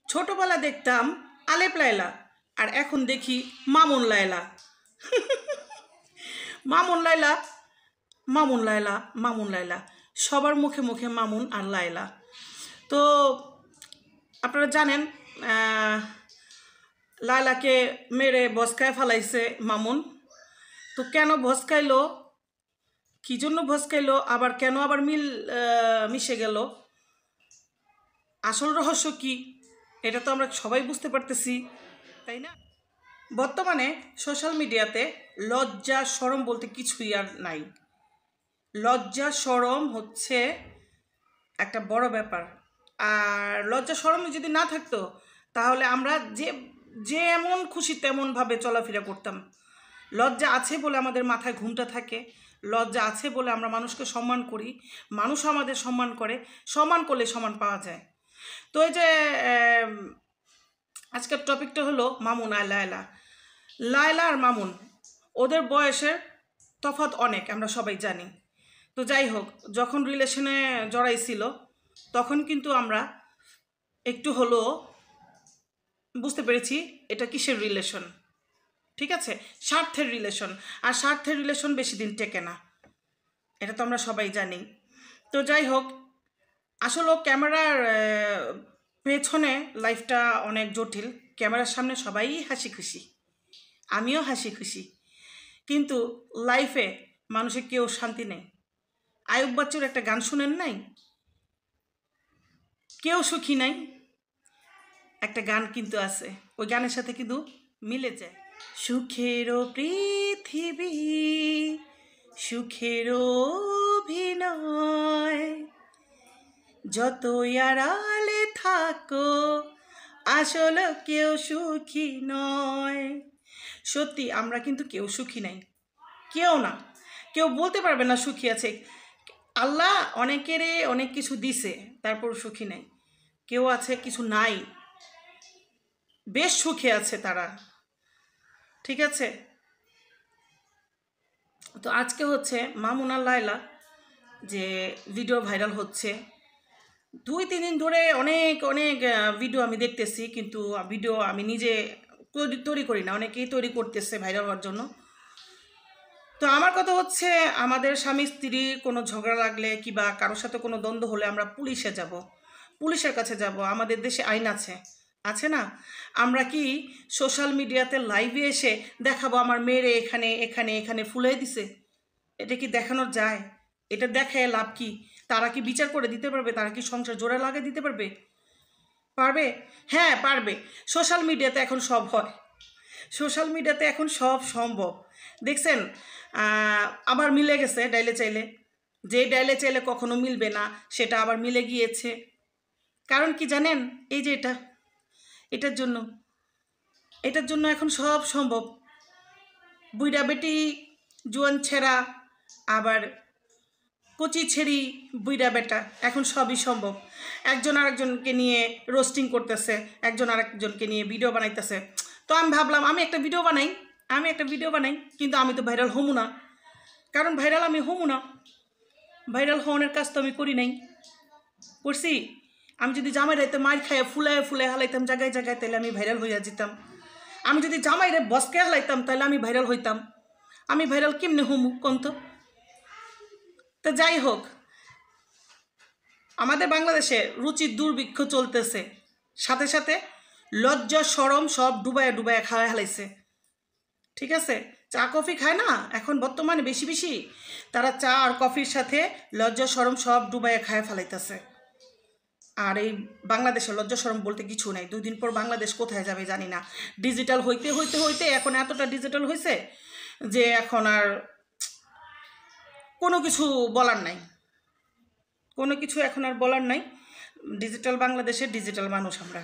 ছোটবেলা দেখতাম আলেপ লায়লা, আর এখন দেখি মামুন লায়লা। মামুন লায়লা, মামুন লায়লা, মামুন লায়লা, সবার মুখে মুখে মামুন আর লায়লা। তো আপনারা জানেন লায়লাকে মেরে ভস্কায় ফেলাইছে মামুন। তো কেন ভস্কাইলো, কী জন্য ভস্কাইলো, আবার কেন আবার মিশে গেল, আসল রহস্য কি, এটা তো আমরা সবাই বুঝতে পারতেছি, তাই না? বর্তমানে সোশ্যাল মিডিয়াতে লজ্জা শরম বলতে কিছুই আর নাই। লজ্জা শরম হচ্ছে একটা বড় ব্যাপার। আর লজ্জা শরম যদি না থাকতো তাহলে আমরা যে এমন খুশি তেমনভাবে চলাফেরা করতাম। লজ্জা আছে বলে আমাদের মাথায় ঘুমটা থাকে, লজ্জা আছে বলে আমরা মানুষকে সম্মান করি, মানুষও আমাদের সম্মান করে, সম্মান করলে সম্মান পাওয়া যায়। তো এই যে আজকের টপিকটা হলো মামুন আর লায়লা। লায়লা আর মামুন, ওদের বয়সের তফাৎ অনেক, আমরা সবাই জানি। তো যাই হোক, যখন রিলেশনে জড়াইছিল তখন কিন্তু আমরা একটু হলো বুঝতে পেরেছি এটা কিসের রিলেশন। ঠিক আছে, স্বার্থের রিলেশন। আর স্বার্থের রিলেশন বেশি দিন টেকে না, এটা তো আমরা সবাই জানি। তো যাই হোক, আসলে ক্যামেরার পেছনে লাইফটা অনেক জটিল। ক্যামেরার সামনে সবাই হাসি খুশি, আমিও হাসি খুশি, কিন্তু লাইফে মানুষের কেউ শান্তি নেই। আয়ুব বাচ্চুর একটা গান শুনেন নাই, কেউ সুখী নাই, একটা গান কিন্তু আছে, ওই গানের সাথে কিন্তু মিলে যায়। সুখেরও পৃথিবী, সুখেরও অভিনয়, যতই আড়ালে থাকো আসলে কেউ সুখী নয়। সত্যি আমরা কিন্তু কেউ সুখী নাই, কেউ না, কেউ বলতে পারবে না সুখী আছে। আল্লাহ অনেকেরে অনেক কিছু দিছে, তারপর সুখী নাই। কেউ আছে কিছু নাই, বেশ সুখে আছে তারা। ঠিক আছে, তো আজকে হচ্ছে মামুন আর লায়লা যে ভিডিও ভাইরাল হচ্ছে, 2-3 দিন ধরে অনেক অনেক ভিডিও আমি দেখতেছি, কিন্তু ভিডিও আমি নিজে তৈরি করি না, অনেকেই তৈরি করতেছে ভাইরাল হওয়ার জন্য। তো আমার কথা হচ্ছে, আমাদের স্বামী স্ত্রী কোনো ঝগড়া লাগলে কিংবা কারোর সাথে কোনো দ্বন্দ্ব হলে আমরা পুলিশে যাব, পুলিশের কাছে যাব। আমাদের দেশে আইন আছে, আছে না? আমরা কি সোশ্যাল মিডিয়াতে লাইভে এসে দেখাবো আমার মেয়েরে এখানে এখানে এখানে ফুলে দিছে? এটা কি দেখানোর যায়? এটা দেখায় লাভ কি? তারা কি বিচার করে দিতে পারবে? তারা কি সংসার জোড়া লাগিয়ে দিতে পারবে? পারবে? হ্যাঁ পারবে। সোশ্যাল মিডিয়াতে এখন সব হয়, সোশ্যাল মিডিয়াতে এখন সব সম্ভব। দেখছেন, আবার মিলে গেছে ডাইলে চাইলে, যে ডাইলে চাইলে কখনো মিলবে না সেটা আবার মিলে গিয়েছে। কারণ কি জানেন? এই যে এটার জন্য এখন সব সম্ভব। বুইড়া বেটি, জোয়ান ছেঁড়া, আবার কচি ছেড়ি, বুইড়া বেটা, এখন সবই সম্ভব। একজন আরেকজনকে নিয়ে রোস্টিং করতেছে, একজন আরেকজনকে নিয়ে ভিডিও বানাইতেছে। তো আমি ভাবলাম আমি একটা ভিডিও বানাই, কিন্তু আমি তো ভাইরাল হমু না, কারণ ভাইরাল আমি হমু না। ভাইরাল হওয়ার কাজ তো আমি করি নাই, করছি? আমি যদি জামাইরাইতে মার খাইয়া ফুলায় ফুলায় হালাইতাম জায়গায় জায়গায়, তাহলে আমি ভাইরাল হইয়া যেতাম। আমি যদি জামাইরে বসকে হালাইতাম তাহলে আমি ভাইরাল হইতাম। আমি ভাইরাল কেমনে হমু কোন তো? তো যাই হোক, আমাদের বাংলাদেশে রুচির দুর্ভিক্ষ চলতেছে, সাথে সাথে লজ্জা শরম সব ডুবায় ডুবায় খাওয়া হালাইছে। ঠিক আছে, চা কফি খায় না এখন বর্তমানে বেশি বেশি, তারা চা আর কফির সাথে লজ্জা শরম সব ডুবাইয়া খায় ফেলাইতেছে। আর এই বাংলাদেশে লজ্জা শরম বলতে কিছু নাই। 2 দিন পর বাংলাদেশ কোথায় যাবে জানি না। ডিজিটাল হইতে হইতে হইতে এখন এতটা ডিজিটাল হয়েছে যে এখন আর কোনো কিছু বলার নাই, কোনো কিছু এখন আর বলার নাই। ডিজিটাল বাংলাদেশে ডিজিটাল মানুষ আমরা।